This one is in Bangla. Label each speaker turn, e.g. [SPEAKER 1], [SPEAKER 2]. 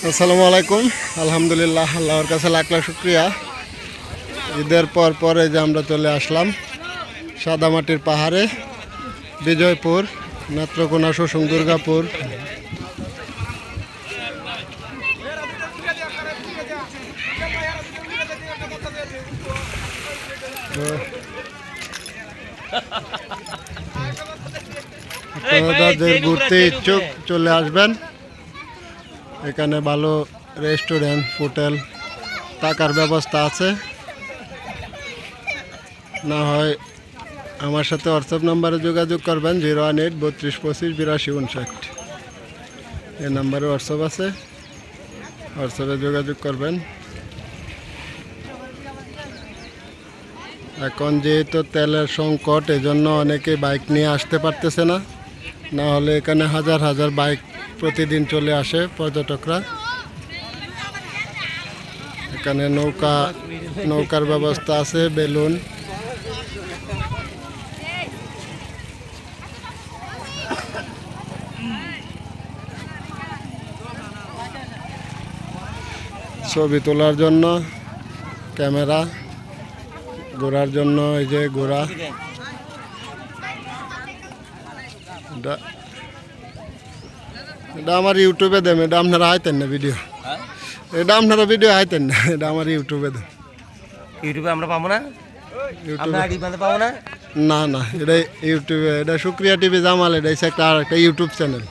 [SPEAKER 1] আসসালামু আলাইকুম। আলহামদুলিল্লাহ, আল্লাহর কাছে লাখ লাখ শুক্রিয়া। ঈদের পরে যে আমরা চলে আসলাম সাদামাটির পাহাড়ে, বিজয়পুর, নেত্রকোনা, শুশুং, দুর্গাপুর। আপনাদের ঘুরতে ইচ্ছুক চলে আসবেন। এখানে ভালো রেস্টুরেন্ট, হোটেল, থাকার ব্যবস্থা আছে। না হয় আমার সাথে হোয়াটসঅ্যাপ নাম্বারে যোগাযোগ করবেন 018 32 25 82 59। এই নাম্বারে হোয়াটসঅ্যাপ আছে, হোয়াটসঅ্যাপে যোগাযোগ করবেন। এখন যেহেতু তেলের সংকট, এজন্য অনেকেই বাইক নিয়ে আসতে পারতেছে না। না হলে এখানে হাজার হাজার বাইক প্রতিদিন চলে আসে পর্যটকরা। এখানে নৌকার ব্যবস্থা আছে, বেলুন। ছবি তোলার জন্য ক্যামেরা, ঘোরার জন্য এই যে ঘোড়া। এটা আমার ইউটিউবে দেন, এটা আপনারা আইতেন না ভিডিও, এটা আপনারা ভিডিও আইতেন না, এটা আমার ইউটিউবে দেন।
[SPEAKER 2] ইউটিউবে আমরা পাবো না,
[SPEAKER 1] ইউটিউবে
[SPEAKER 2] পাবো না।
[SPEAKER 1] না, এটা ইউটিউবে, এটা শুক্রিয়া টিভি জামাল, এটা একটা ইউটিউব চ্যানেল।